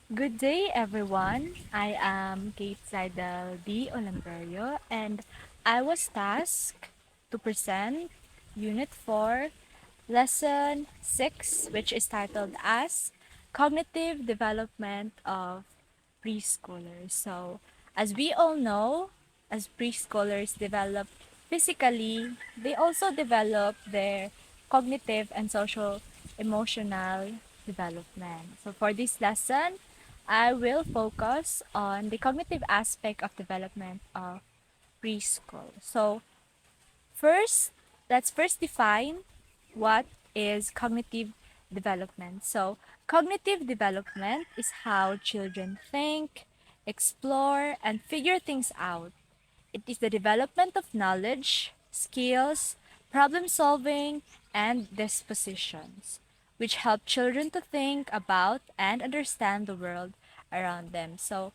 Good day, everyone. I am Kate Seidel D. Olamberio, and I was tasked to present Unit 4, Lesson 6, which is titled as Cognitive Development of Preschoolers. So, as we all know, as preschoolers develop physically, they also develop their cognitive and social emotional development. So, for this lesson, I will focus on the cognitive aspect of development of preschool. So, first, let's first define what is cognitive development. So, cognitive development is how children think, explore, and figure things out. It is the development of knowledge, skills, problem solving, and dispositions, which help children to think about and understand the world around them. So,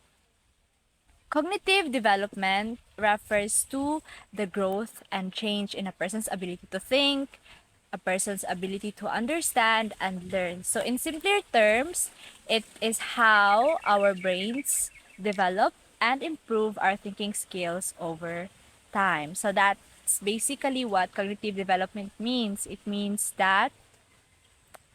cognitive development refers to the growth and change in a person's ability to think, a person's ability to understand and learn. So, in simpler terms, it is how our brains develop and improve our thinking skills over time. So, that's basically what cognitive development means. It means that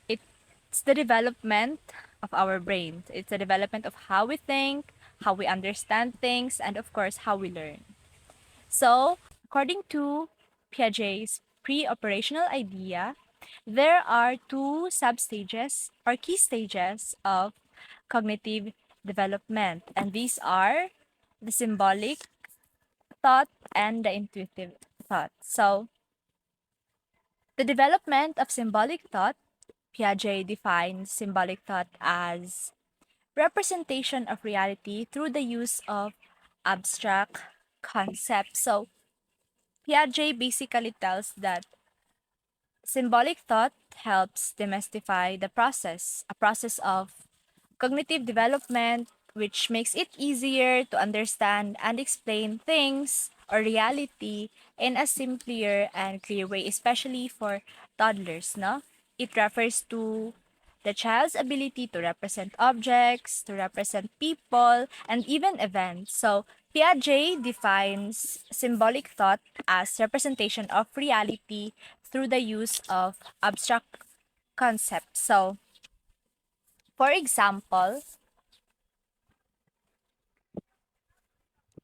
it's the development of our brain. It's the development of how we think, how we understand things, and of course, how we learn. So, according to Piaget's pre-operational idea, there are two substages or key stages of cognitive development, and these are the symbolic thought and the intuitive thought. So, the development of symbolic thought, Piaget defines symbolic thought as representation of reality through the use of abstract concepts. So, Piaget basically tells that symbolic thought helps demystify the process, a process of cognitive development, which makes it easier to understand and explain things or reality in a simpler and clear way, especially for toddlers, no? It refers to the child's ability to represent objects, to represent people, and even events. So, Piaget defines symbolic thought as representation of reality through the use of abstract concepts. So, for example,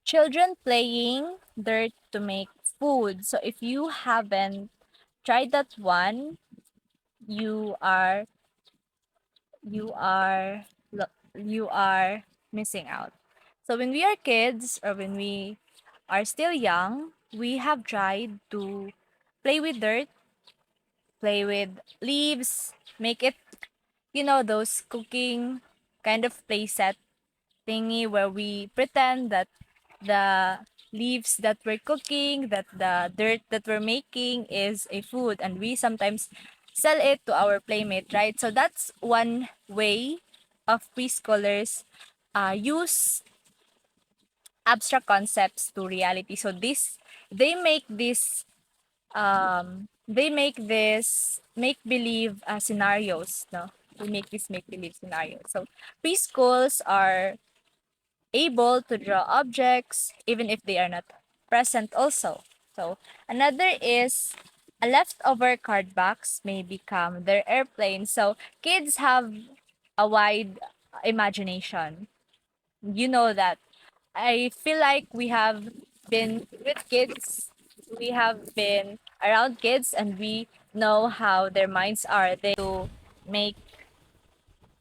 children playing dirt to make food. So if you haven't tried that one, you are you are you are missing out. So when we are kids or when we are still young, we have tried to play with dirt, play with leaves, make it, those cooking kind of play set thingy where we pretend that the leaves that we're cooking, that the dirt that we're making is a food, and we sometimes sell it to our playmate, right? So that's one way of preschoolers use abstract concepts to reality. So this they make this make believe scenarios, no? They make this make believe scenarios. So preschools are able to draw objects even if they are not present also. So another is a leftover card box may become their airplane. So kids have a wide imagination. You know that. I feel like we have been with kids, we have been around kids, and we know how their minds are. They to make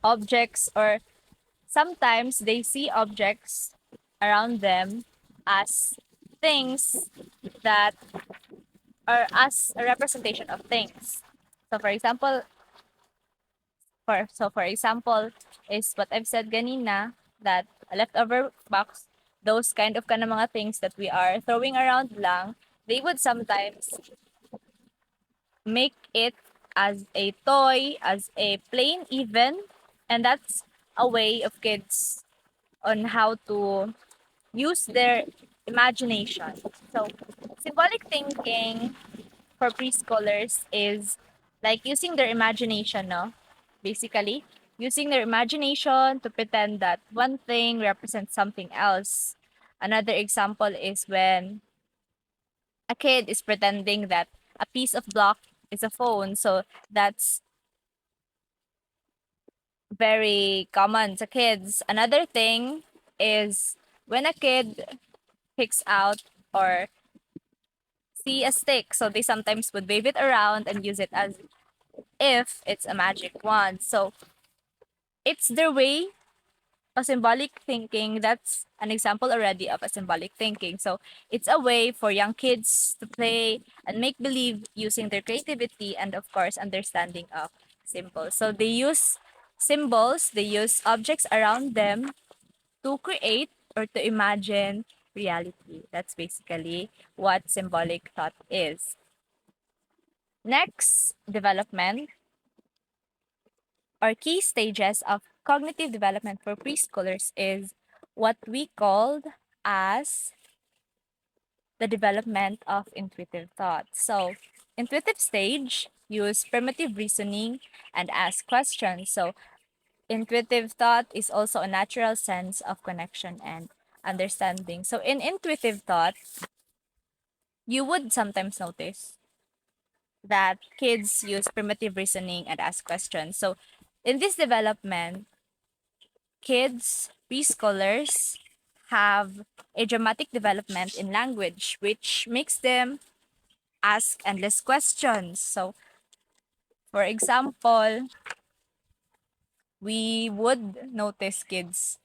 objects, or sometimes they see objects around them as things that are as a representation of things. So for example, is what I've said ganina, that a leftover box, those kind of mga things that we are throwing around lang, they would sometimes make it as a toy, as a plane even, and that's a way of kids on how to use their imagination. So, symbolic thinking for preschoolers is like using their imagination, no? Basically. using their imagination to pretend that one thing represents something else. Another example is when a kid is pretending that a piece of block is a phone. So that's very common to kids. Another thing is when a kid picks out or see a stick, so they sometimes would wave it around and use it as if it's a magic wand. So it's their way of symbolic thinking. That's an example already of a symbolic thinking. So it's a way for young kids to play and make believe using their creativity and of course understanding of symbols. So they use symbols, they use objects around them to create or to imagine reality. That's basically what symbolic thought is. Next, development or key stages of cognitive development for preschoolers is what we called as the development of intuitive thought. So, intuitive stage use primitive reasoning and ask questions. So, intuitive thought is also a natural sense of connection and understanding. So, in intuitive thought, you would sometimes notice that kids use primitive reasoning and ask questions. So, in this development, kids, preschoolers have a dramatic development in language, which makes them ask endless questions. So, for example, we would notice kids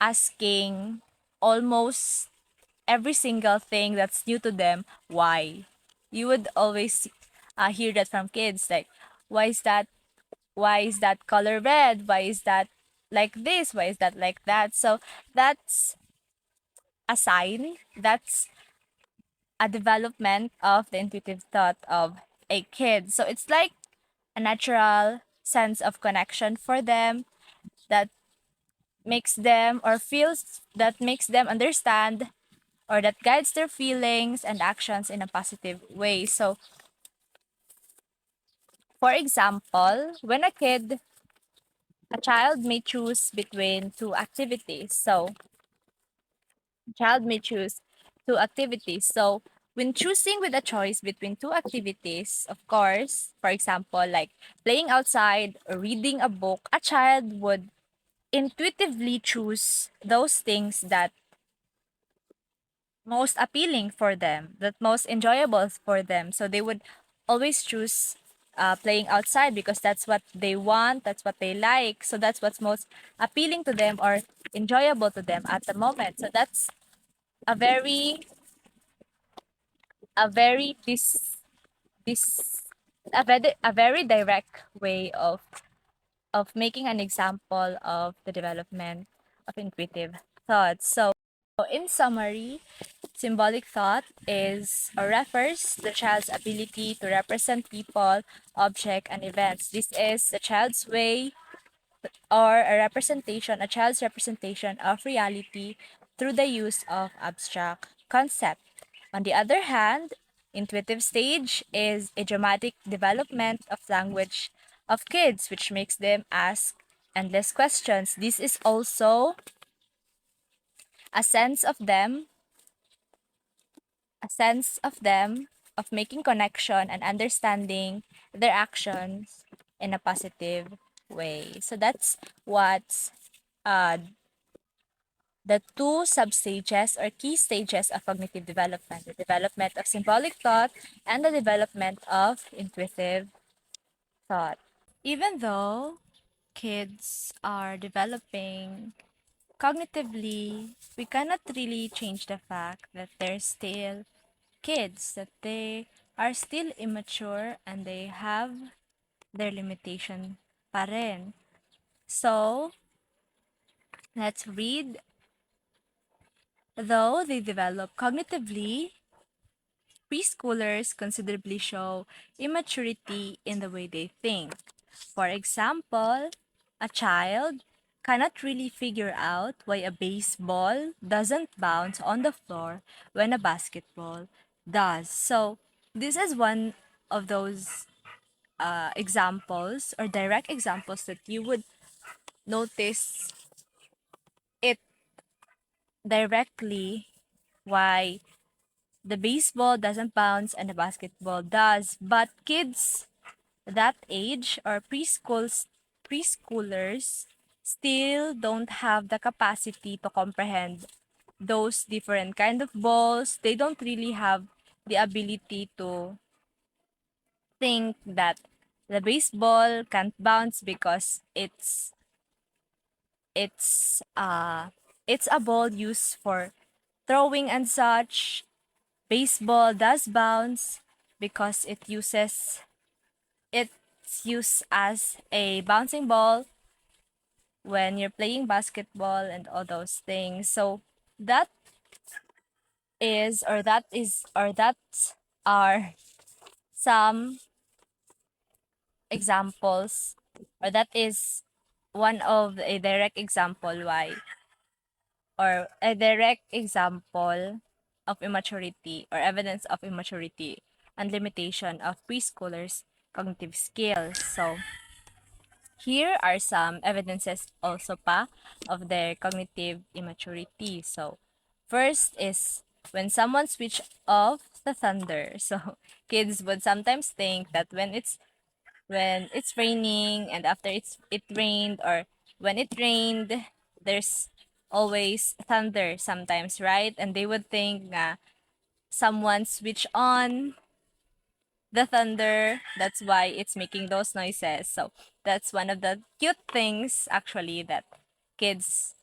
asking almost every single thing that's new to them, why? You would always hear that from kids, like, why is that? Why is that color red? Why is that like this? Why is that like that? So that's a sign. That's a development of the intuitive thought of a kid. So it's like a natural sense of connection for them that makes them or feels that makes them understand or that guides their feelings and actions in a positive way. So, for example, when a child may choose between two activities. So, a child may choose two activities. So, when choosing with a choice between two activities, of course, for example, like playing outside or reading a book, a child would intuitively choose those things that most appealing for them, that most enjoyable for them. So they would always choose playing outside because that's what they want, that's what they like. So that's what's most appealing to them or enjoyable to them at the moment. So that's a very a very this a very direct way of making an example of the development of intuitive thoughts. So in summary, symbolic thought is or refers the child's ability to represent people, object, and events. This is the child's way or a child's representation of reality through the use of abstract concept. On the other hand, intuitive stage is a dramatic development of language of kids, which makes them ask endless questions. This is also a sense of them of making connection and understanding their actions in a positive way. So that's what's uh, the two substages or key stages of cognitive development: the development of symbolic thought and the development of intuitive thought. Even though kids are developing cognitively, we cannot really change the fact that they're still kids, that they are still immature and they have their limitation pa rin. So, let's read. Though they develop cognitively, preschoolers considerably show immaturity in the way they think. For example, a child cannot really figure out why a baseball doesn't bounce on the floor when a basketball does. So, this is one of those examples or direct examples that you would notice it directly why the baseball doesn't bounce and the basketball does. But kids that age or preschoolers still don't have the capacity to comprehend those different kind of balls. They don't really have the ability to think that the baseball can't bounce because it's uh it's a ball used for throwing and such. Baseball does bounce because it's used as a bouncing ball when you're playing basketball and all those things. So that that are some examples, or that is one of a direct example why, or a direct example of immaturity or evidence of immaturity and limitation of preschoolers' cognitive skills. So here are some evidences also pa of their cognitive immaturity. So first is when someone switch off the thunder. So kids would sometimes think that when it's raining and after it rained, or when it rained there's always thunder sometimes, right? And they would think na someone switch on the thunder, that's why it's making those noises. So that's one of the cute things actually that kids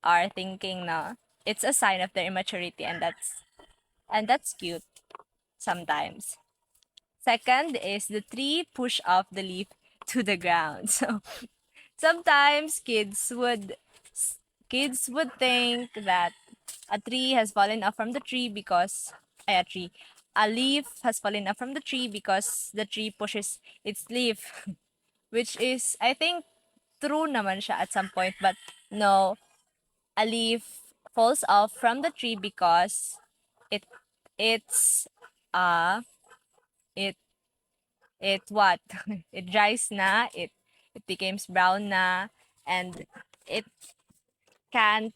are thinking na it's a sign of their immaturity, and that's cute sometimes. Second is the tree push off the leaf to the ground. So sometimes kids would think that a tree has fallen off from the tree because a leaf has fallen off from the tree because the tree pushes its leaf, which is, I think, true naman siya at some point, but no, a leaf falls off from the tree because it it's it it what it dries na, it becomes brown na, and it can't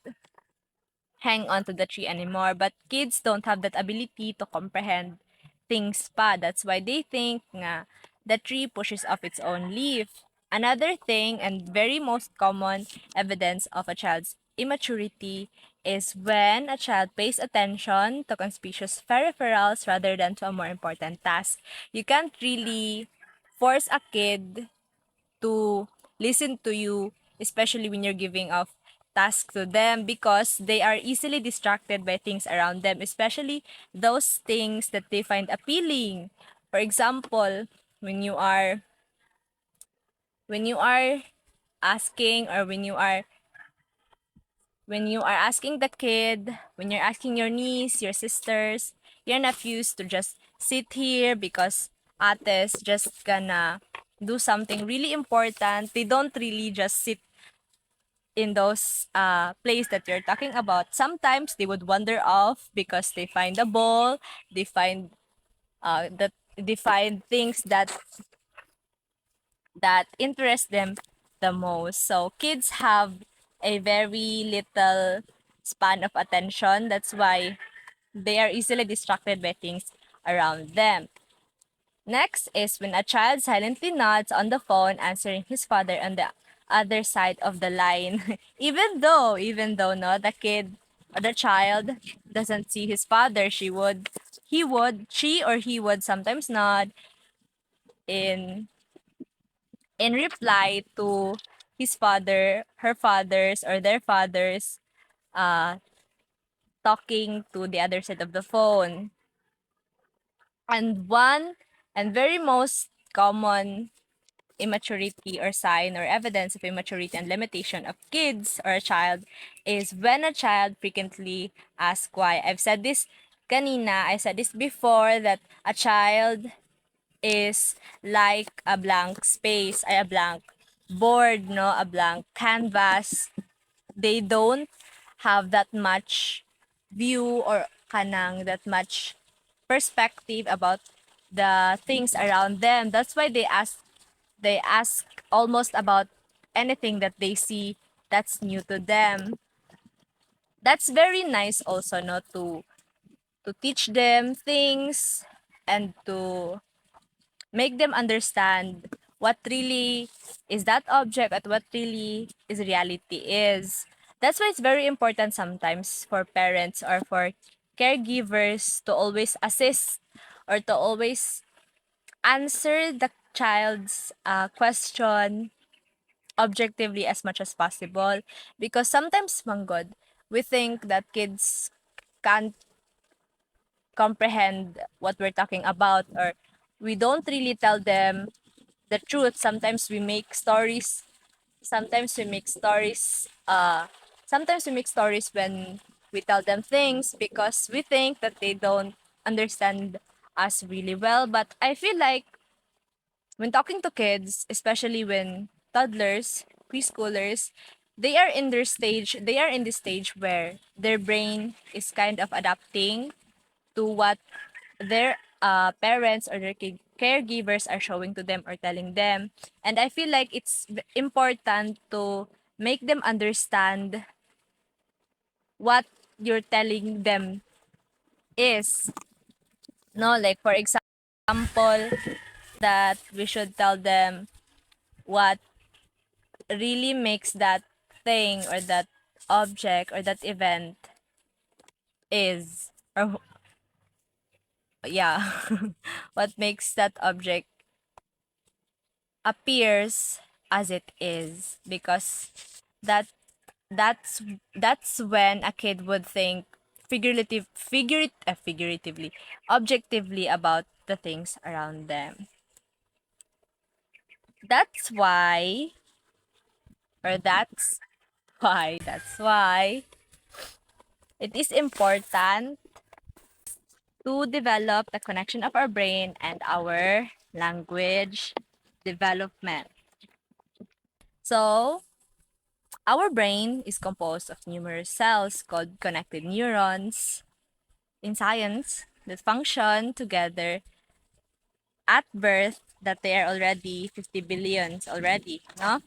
hang onto the tree anymore. But kids don't have that ability to comprehend things pa. That's why they think nga the tree pushes off its own leaf. Another thing and very most common evidence of a child's immaturity is when a child pays attention to conspicuous peripherals rather than to a more important task. You can't really force a kid to listen to you, especially when you're giving off tasks to them, because they are easily distracted by things around them, especially those things that they find appealing. For example, when you are asking, or when you are asking the kid, when you're asking your niece, your sisters, your nephews to just sit here because ate's just gonna do something really important. They don't really just sit in those place that you're talking about. Sometimes they would wander off because they find a ball, they find that they find things that interest them the most. So kids have a very little span of attention. That's why they are easily distracted by things around them. Next is when a child silently nods on the phone, answering his father on the other side of the line. Even though no, the kid or the child doesn't see his father, she or he would sometimes nod in reply to his father, her father's, or their father's uh talking to the other side of the phone. And one and very most common immaturity or sign or evidence of immaturity and limitation of kids or a child is when a child frequently asks why. I've said this kanina, I said this before, that a child is like a blank space, ay a blank board, no, a blank canvas. They don't have that much view or kanang that much perspective about the things around them. That's why they ask almost about anything that they see that's new to them. That's very nice also, no, to teach them things and to make them understand what really is that object and what really is reality is. That's why it's very important sometimes for parents or for caregivers to always assist or to always answer the child's question objectively as much as possible, because sometimes, manggod, we think that kids can't comprehend what we're talking about, or we don't really tell them the truth. Sometimes we make stories. Sometimes we make stories. Sometimes we make stories when we tell them things because we think that they don't understand us really well. But I feel like when talking to kids, especially when toddlers, preschoolers, they are in the stage where their brain is kind of adapting to what their parents or their caregivers are showing to them or telling them. And I feel like it's important to make them understand what you're telling them is. No, like for example, that we should tell them what really makes that thing or that object or that event is, or yeah, what makes that object appears as it is, because that that's that's when a kid would think figuratively, objectively about the things around them. That's why, or that's why it is important to develop the connection of our brain and our language development. So, our brain is composed of numerous cells called connected neurons in science that function together at birth, that they are already 50 billions already, no?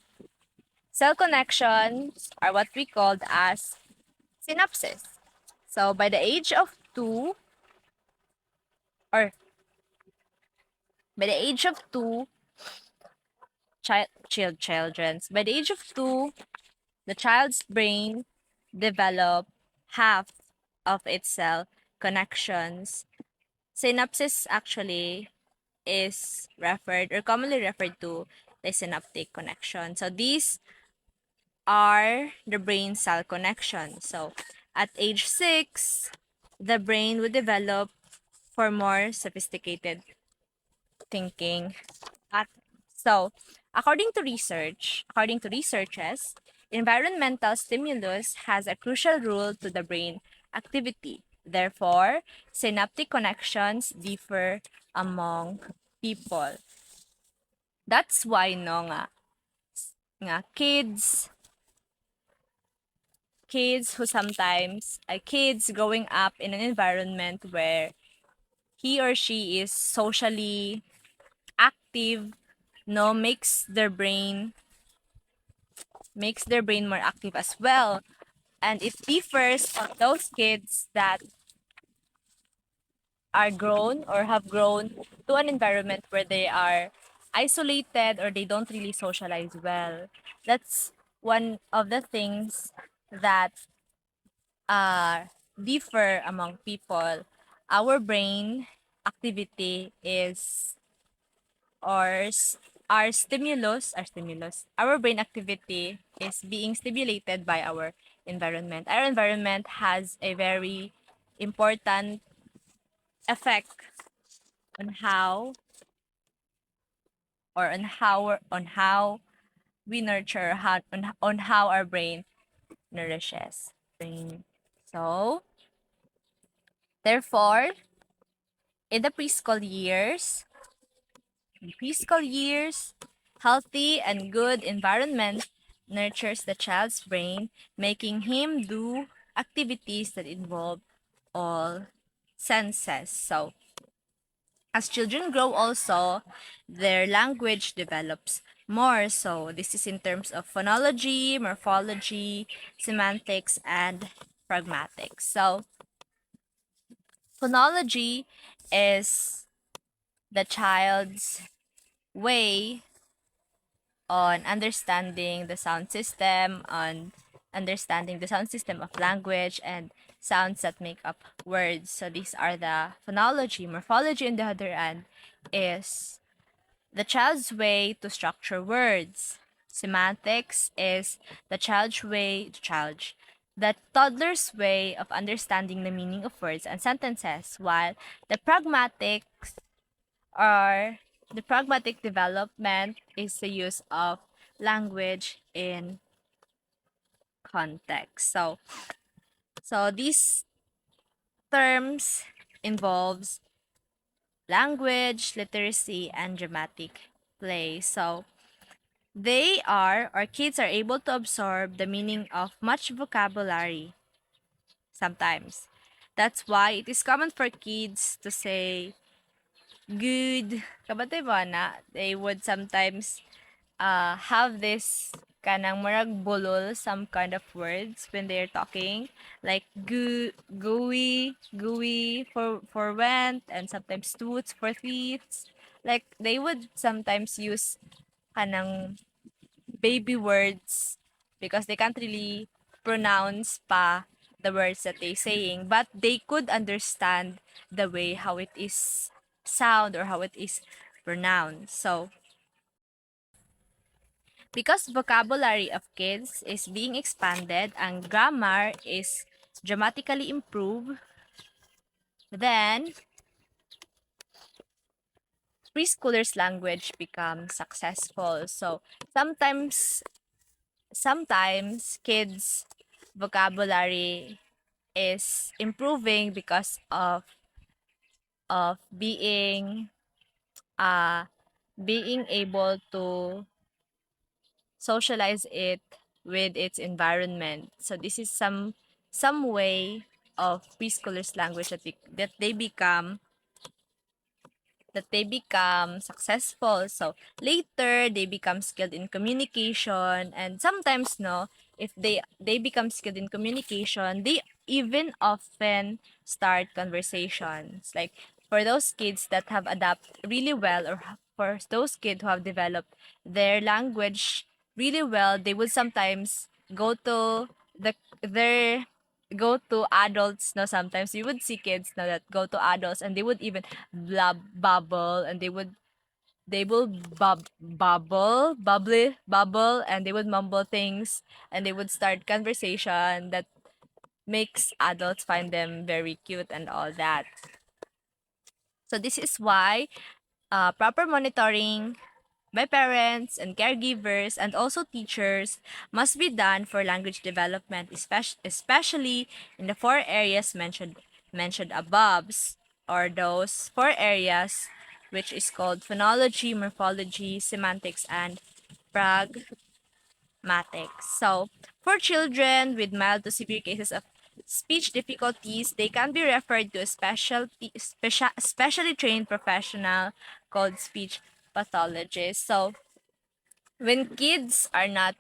Cell connections are what we called as synapses. So by the age of 2, or by the age of 2, by the age of 2, the child's brain develop half of its cell connections. Synapses actually is referred or commonly referred to the synaptic connection. So these are the brain cell connections. So at age 6, the brain would develop for more sophisticated thinking. So, according to researchers, environmental stimulus has a crucial role to the brain activity. Therefore, synaptic connections differ among people. That's why no nga kids who sometimes kids growing up in an environment where he or she is socially active, no, makes their brain more active as well. And it differs on those kids that are grown or have grown to an environment where they are isolated or they don't really socialize well. That's one of the things that differ among people. Our brain activity is, or our brain activity is being stimulated by our environment. Our environment has a very important effect on how we nurture, on how our brain nourishes brain. So therefore, in the preschool years, healthy and good environment nurtures the child's brain, making him do activities that involve all senses. So, As children grow also, their language develops more. So this is in terms of phonology, morphology, semantics, and pragmatics. So phonology is the child's way on understanding the sound system, on understanding the sound system of language and sounds that make up words. So these are the phonology. Morphology, on the other hand, is the child's way to structure words. Semantics is the toddler's way of understanding the meaning of words and sentences, while the pragmatics or the pragmatic development is the use of language in context. So these terms involves language, literacy, and dramatic play. So they are, or kids are able to absorb the meaning of much vocabulary sometimes. That's why it is common for kids to say good. Kabatay ba na? They would sometimes have this kanang marag bulol, some kind of words when they're talking, like gooey for went, and sometimes toots for thieves. Like they would sometimes use kanang baby words because they can't really pronounce pa the words that they're saying, but they could understand the way how it is sound or how it is pronounced. So because vocabulary of kids is being expanded and grammar is dramatically improved, then preschoolers' language becomes successful. So sometimes kids' vocabulary is improving because of uh being able to socialize it with its environment. So this is some way of preschoolers language that they become successful. So later they become skilled in communication, and sometimes no, if they become skilled in communication, they even often start conversations. Like for those kids that have adapted really well, or for those kids who have developed their language really well, they would sometimes go to their go to adults. No, sometimes you would see kids now that go to adults and they would even bubble, and they will bubble, and they would mumble things, and they would start conversation that makes adults find them very cute and all that. So this is why proper monitoring by parents and caregivers and also teachers must be done for language development, especially in the four areas mentioned above, or those four areas which is called phonology, morphology, semantics, and pragmatics. So, for children with mild to severe cases of speech difficulties, they can be referred to a specially trained professional called speech pathologist. So, when kids are not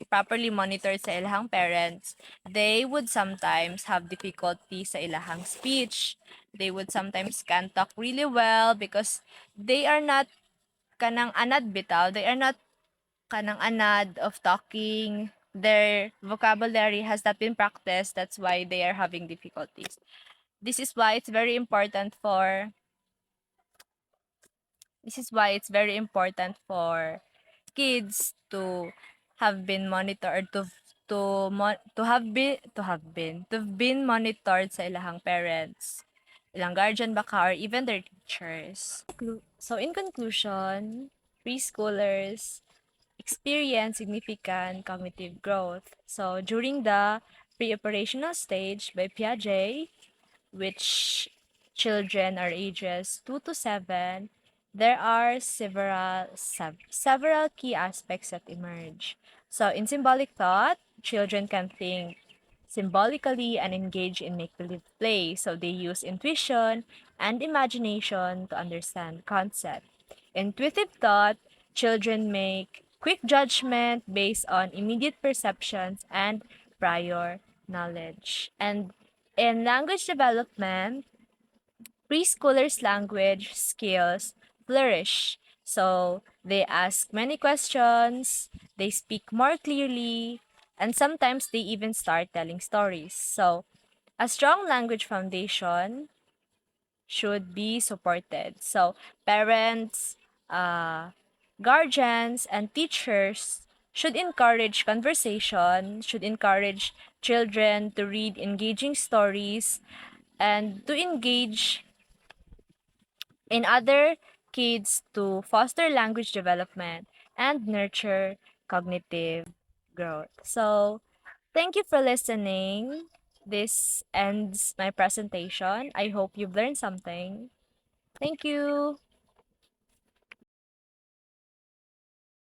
properly monitored sa ilahang parents, they would sometimes have difficulty sa ilahang speech. They would sometimes can't talk really well because they are not kanang anad bitaw. They are not kanang anad of talking. Their vocabulary has not been practiced. That's why they are having difficulties. This is why it's very important for this is why it's very important for kids to have been monitored to have been monitored sa ilahang parents, ilang guardian baka, or even their teachers. So in conclusion, preschoolers experience significant cognitive growth. So during the pre-operational stage by Piaget, which children are ages 2 to 7, there are several key aspects that emerge. So in symbolic thought, children can think symbolically, and engage in make believe play. So they use intuition and imagination to understand concept. Intuitive thought, children make quick judgment based on immediate perceptions and prior knowledge. And in language development, preschoolers' language skills flourish. So they ask many questions, they speak more clearly, and sometimes they even start telling stories. So a strong language foundation should be supported. So parents, uh, guardians, and teachers should encourage conversation, should encourage children to read engaging stories, and to engage in other kids to foster language development and nurture cognitive growth. So, thank you for listening. This ends my presentation. I hope you've learned something. Thank you.